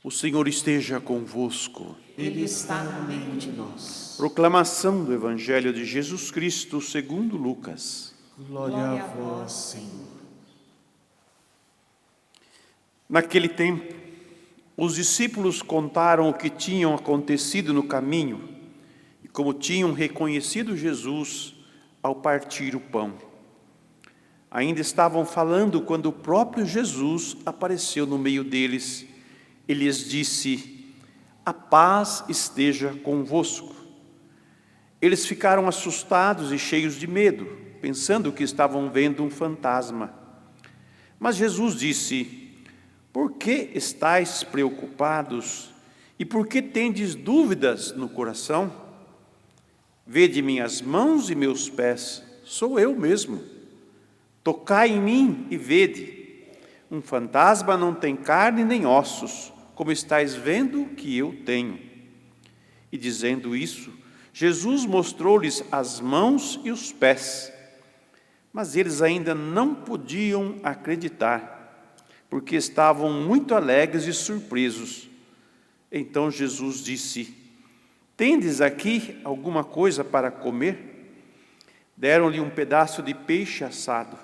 O Senhor esteja convosco. Ele está no meio de nós. Proclamação do Evangelho de Jesus Cristo segundo Lucas. Glória a vós, Senhor. Naquele tempo, os discípulos contaram o que tinham acontecido no caminho e como tinham reconhecido Jesus ao partir o pão. Ainda estavam falando quando o próprio Jesus apareceu no meio deles. Ele lhes disse: "A paz esteja convosco." Eles ficaram assustados e cheios de medo, pensando que estavam vendo um fantasma. Mas Jesus disse: "Por que estáis preocupados e por que tendes dúvidas no coração? Vede minhas mãos e meus pés, sou eu mesmo. Tocai em mim e vede. Um fantasma não tem carne nem ossos, como estáis vendo que eu tenho." E dizendo isso, Jesus mostrou-lhes as mãos e os pés. Mas eles ainda não podiam acreditar, porque estavam muito alegres e surpresos. Então Jesus disse: "Tendes aqui alguma coisa para comer?" Deram-lhe um pedaço de peixe assado.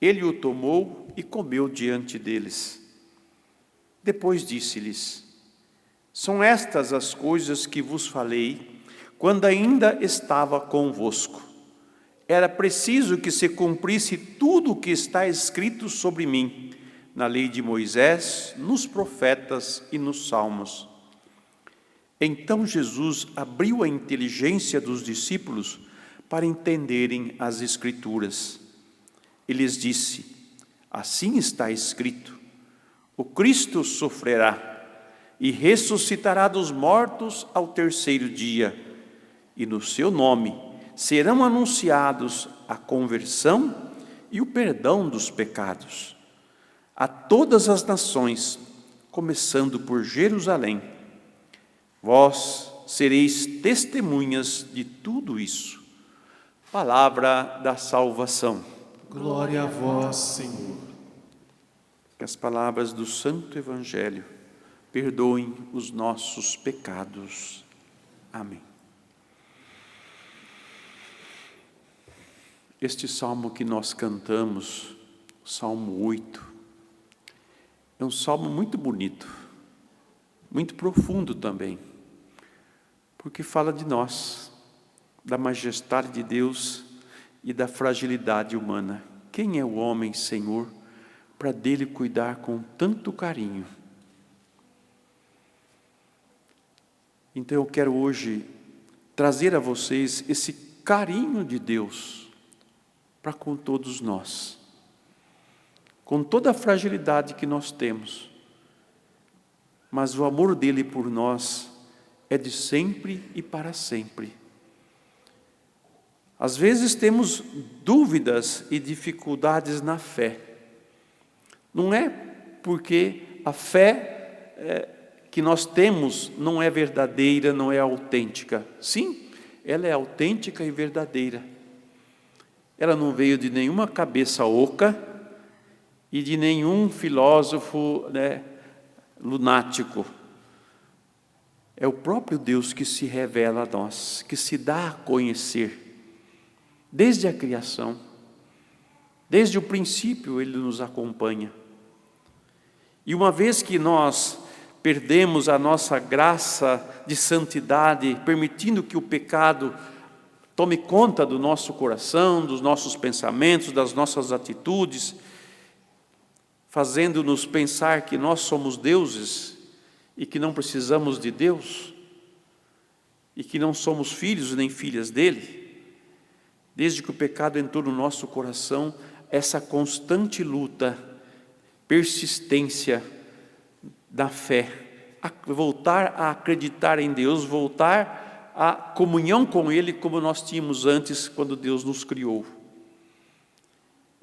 Ele o tomou e comeu diante deles. Depois disse-lhes: "São estas as coisas que vos falei quando ainda estava convosco. Era preciso que se cumprisse tudo o que está escrito sobre mim, na lei de Moisés, nos profetas e nos salmos." Então Jesus abriu a inteligência dos discípulos para entenderem as Escrituras. Ele lhes disse: "Assim está escrito: o Cristo sofrerá e ressuscitará dos mortos ao terceiro dia, e no seu nome serão anunciados a conversão e o perdão dos pecados a todas as nações, começando por Jerusalém. Vós sereis testemunhas de tudo isso." Palavra da salvação. Glória a vós, Senhor. Que as palavras do Santo Evangelho perdoem os nossos pecados. Amém. Este salmo que nós cantamos, Salmo 8, é um salmo muito bonito, muito profundo também, porque fala de nós, da majestade de Deus e da fragilidade humana. Quem é o homem, Senhor, para dele cuidar com tanto carinho? Então eu quero hoje trazer a vocês esse carinho de Deus para com todos nós, com toda a fragilidade que nós temos, mas o amor dele por nós é de sempre e para sempre. Às vezes temos dúvidas e dificuldades na fé. Não é porque a fé que nós temos não é verdadeira, não é autêntica. Sim, ela é autêntica e verdadeira. Ela não veio de nenhuma cabeça oca e de nenhum filósofo, lunático. É o próprio Deus que se revela a nós, que se dá a conhecer. Desde a criação, desde o princípio Ele nos acompanha. E uma vez que nós perdemos a nossa graça de santidade, permitindo que o pecado tome conta do nosso coração, dos nossos pensamentos, das nossas atitudes, fazendo-nos pensar que nós somos deuses e que não precisamos de Deus, e que não somos filhos nem filhas dele. Desde que o pecado entrou no nosso coração, essa constante luta, persistência da fé, a voltar a acreditar em Deus, voltar à comunhão com Ele como nós tínhamos antes, quando Deus nos criou.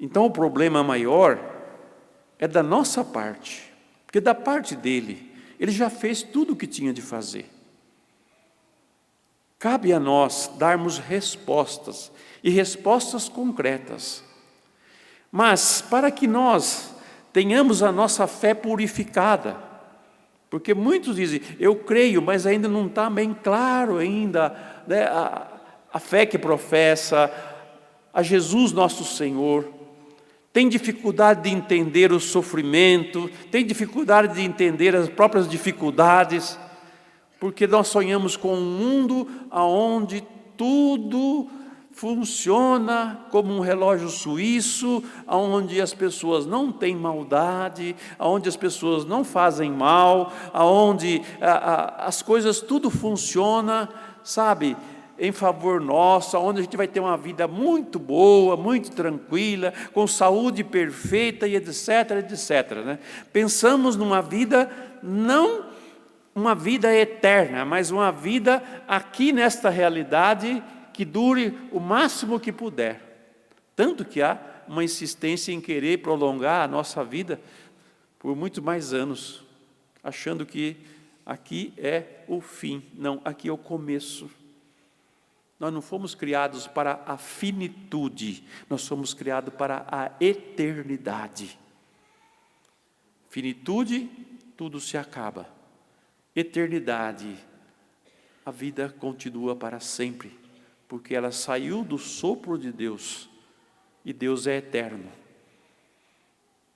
Então o problema maior é da nossa parte, porque da parte dele, Ele já fez tudo o que tinha de fazer. Cabe a nós darmos respostas, e respostas concretas. Mas para que nós tenhamos a nossa fé purificada, Porque muitos dizem, eu creio, mas ainda não está bem claro ainda, né, a fé que professa, a Jesus nosso Senhor. Tem dificuldade de entender o sofrimento, tem dificuldade de entender as próprias dificuldades, porque nós sonhamos com um mundo onde tudo funciona como um relógio suíço, onde as pessoas não têm maldade, onde as pessoas não fazem mal, onde as coisas tudo funciona, sabe, em favor nosso, onde a gente vai ter uma vida muito boa, muito tranquila, com saúde perfeita e etc, etc, né? Pensamos numa vida, não uma vida eterna, mas uma vida aqui nesta realidade que dure o máximo que puder. Tanto que há uma insistência em querer prolongar a nossa vida por muitos mais anos, achando que aqui é o fim. Não, aqui é o começo. Nós não fomos criados para a finitude, nós somos criados para a eternidade. Finitude, tudo se acaba. Eternidade, a vida continua para sempre, porque ela saiu do sopro de Deus, e Deus é eterno.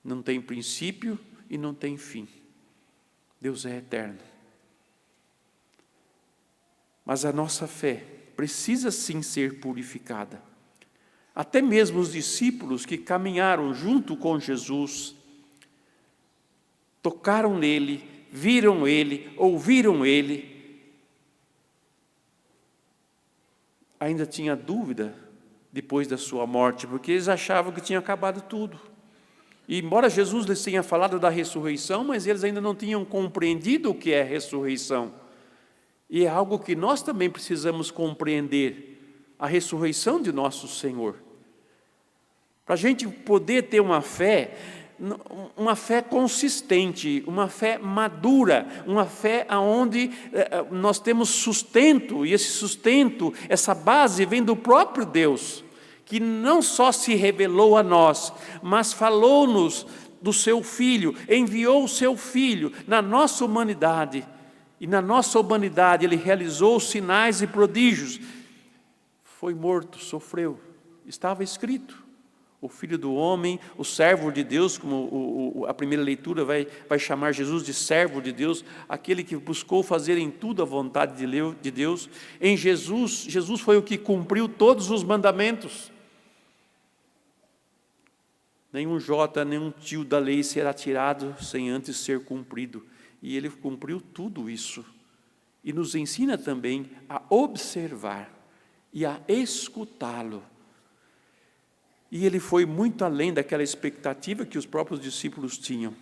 Não tem princípio e não tem fim. Deus é eterno. Mas a nossa fé precisa sim ser purificada. Até mesmo os discípulos que caminharam junto com Jesus, tocaram nele, viram ele, ouviram ele, ainda tinha dúvida depois da sua morte, porque eles achavam que tinha acabado tudo. E embora Jesus lhes tenha falado da ressurreição, mas eles ainda não tinham compreendido o que é ressurreição. E é algo que nós também precisamos compreender, a ressurreição de nosso Senhor. Para a gente poder ter uma fé consistente, uma fé madura, uma fé onde nós temos sustento, e esse sustento, essa base vem do próprio Deus, que não só se revelou a nós, mas falou-nos do seu Filho, enviou o seu Filho na nossa humanidade, e na nossa humanidade Ele realizou sinais e prodígios, foi morto, sofreu, estava escrito. O Filho do Homem, o servo de Deus, como a primeira leitura vai chamar Jesus de servo de Deus, aquele que buscou fazer em tudo a vontade de Deus. Em Jesus foi o que cumpriu todos os mandamentos. Nenhum jota, nenhum tio da lei será tirado sem antes ser cumprido. E Ele cumpriu tudo isso. E nos ensina também a observar e a escutá-lo. E Ele foi muito além daquela expectativa que os próprios discípulos tinham,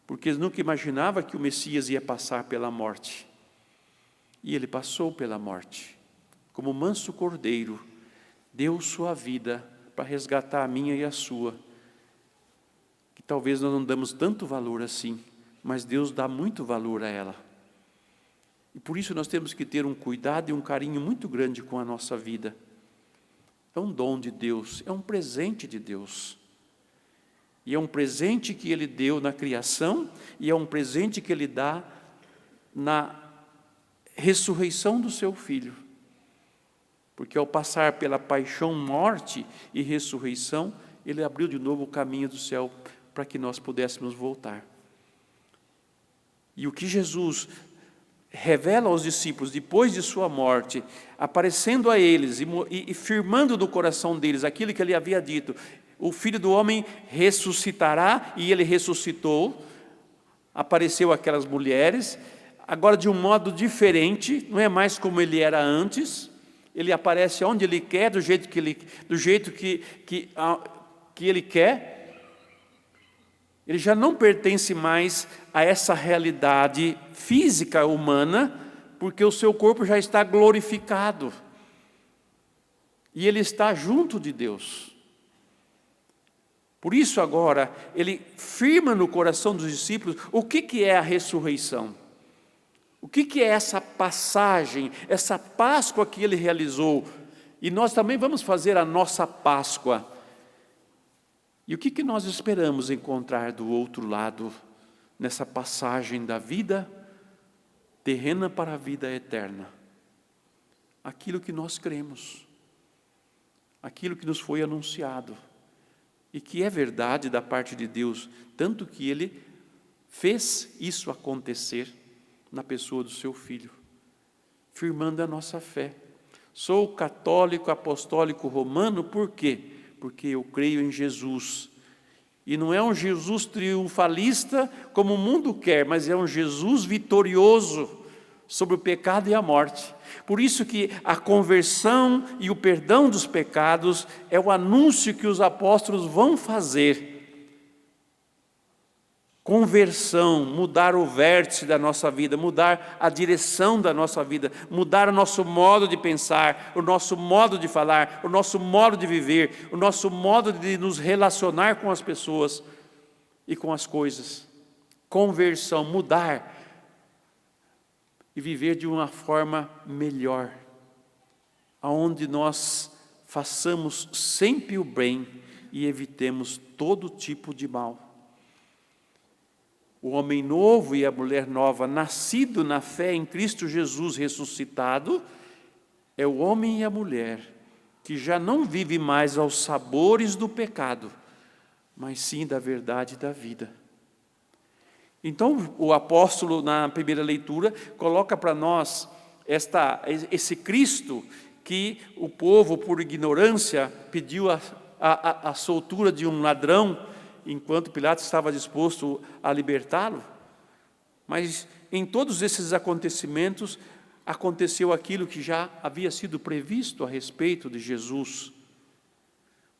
porque eles nunca imaginavam que o Messias ia passar pela morte. E Ele passou pela morte, como manso cordeiro, deu sua vida para resgatar a minha e a sua, que talvez nós não damos tanto valor assim, mas Deus dá muito valor a ela. E por isso nós temos que ter um cuidado e um carinho muito grande com a nossa vida. É um dom de Deus, é um presente de Deus. E é um presente que Ele deu na criação, e é um presente que Ele dá na ressurreição do seu Filho. Porque ao passar pela paixão, morte e ressurreição, Ele abriu de novo o caminho do céu para que nós pudéssemos voltar. E o que Jesus revela aos discípulos depois de sua morte, aparecendo a eles e firmando no coração deles aquilo que Ele havia dito: o Filho do Homem ressuscitará, e Ele ressuscitou. Apareceu aquelas mulheres, agora de um modo diferente, não é mais como Ele era antes. Ele aparece onde Ele quer, do jeito que Ele quer. Ele já não pertence mais a essa realidade física humana, porque o seu corpo já está glorificado. E Ele está junto de Deus. Por isso agora, Ele firma no coração dos discípulos o que é a ressurreição. O que é essa passagem, essa Páscoa que Ele realizou. E nós também vamos fazer a nossa Páscoa. E o que nós esperamos encontrar do outro lado nessa passagem da vida terrena para a vida eterna. Aquilo que nós cremos, aquilo que nos foi anunciado, e que é verdade da parte de Deus, tanto que Ele fez isso acontecer na pessoa do seu Filho, firmando a nossa fé. Sou católico apostólico romano, por quê? Porque eu creio em Jesus. E não é um Jesus triunfalista como o mundo quer, mas é um Jesus vitorioso sobre o pecado e a morte. Por isso que a conversão e o perdão dos pecados é o anúncio que os apóstolos vão fazer. Conversão, mudar o vértice da nossa vida, mudar a direção da nossa vida, mudar o nosso modo de pensar, o nosso modo de falar, o nosso modo de viver, o nosso modo de nos relacionar com as pessoas e com as coisas. Conversão, mudar e viver de uma forma melhor, aonde nós façamos sempre o bem e evitemos todo tipo de mal. O homem novo e a mulher nova, nascido na fé em Cristo Jesus ressuscitado, é o homem e a mulher que já não vive mais aos sabores do pecado, mas sim da verdade e da vida. Então, o apóstolo, na primeira leitura, coloca para nós esse Cristo que o povo, por ignorância, pediu a soltura de um ladrão, enquanto Pilatos estava disposto a libertá-lo. Mas em todos esses acontecimentos, aconteceu aquilo que já havia sido previsto a respeito de Jesus.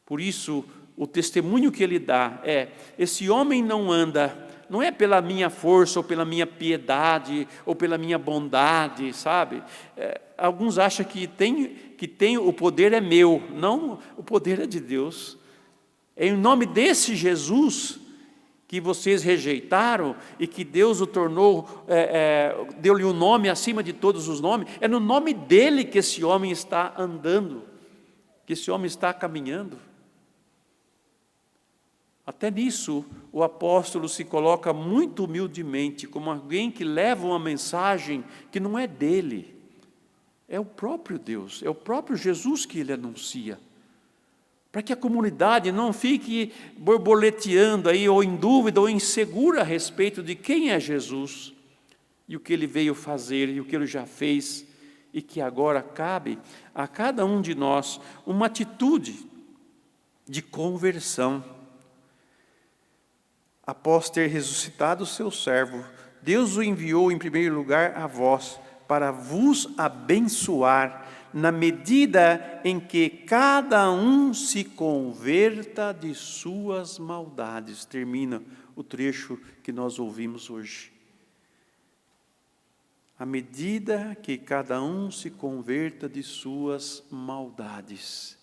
Por isso, o testemunho que ele dá é: esse homem não anda, não é pela minha força, ou pela minha piedade, ou pela minha bondade, sabe? Alguns acham que o poder é meu. Não, o poder é de Deus. É em nome desse Jesus que vocês rejeitaram e que Deus o tornou, deu-lhe um nome acima de todos os nomes. É no nome dele que esse homem está andando, que esse homem está caminhando. Até nisso, o apóstolo se coloca muito humildemente, como alguém que leva uma mensagem que não é dele, é o próprio Deus, é o próprio Jesus que ele anuncia, para que a comunidade não fique borboleteando aí, ou em dúvida, ou insegura a respeito de quem é Jesus, e o que ele veio fazer, e o que ele já fez, e que agora cabe a cada um de nós uma atitude de conversão. Após ter ressuscitado o seu servo, Deus o enviou em primeiro lugar a vós, para vos abençoar, na medida em que cada um se converta de suas maldades. Termina o trecho que nós ouvimos hoje. À medida que cada um se converta de suas maldades.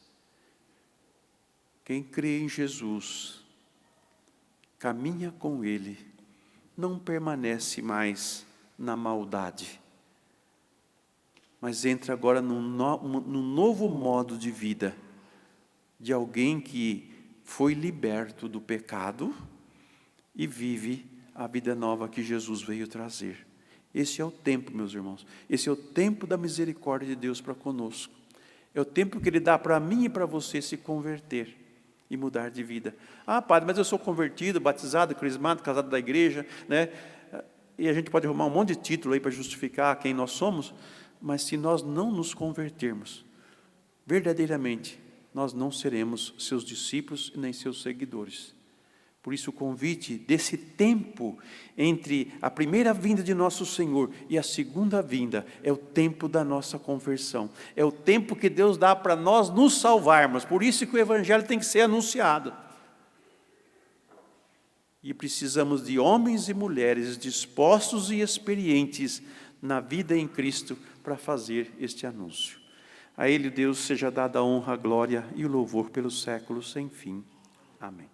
Quem crê em Jesus, caminha com Ele, não permanece mais na maldade, mas entra agora num novo modo de vida, de alguém que foi liberto do pecado e vive a vida nova que Jesus veio trazer. Esse é o tempo, meus irmãos, esse é o tempo da misericórdia de Deus para conosco. É o tempo que Ele dá para mim e para você se converter e mudar de vida. Ah, padre, mas eu sou convertido, batizado, crismado, casado da igreja, né? E a gente pode arrumar um monte de título aí para justificar quem nós somos, mas se nós não nos convertermos, verdadeiramente, nós não seremos seus discípulos nem seus seguidores. Por isso o convite desse tempo entre a primeira vinda de nosso Senhor e a segunda vinda é o tempo da nossa conversão. É o tempo que Deus dá para nós nos salvarmos. Por isso que o Evangelho tem que ser anunciado. E precisamos de homens e mulheres dispostos e experientes na vida em Cristo para fazer este anúncio. A Ele, Deus, seja dada a honra, a glória e o louvor pelos séculos sem fim. Amém.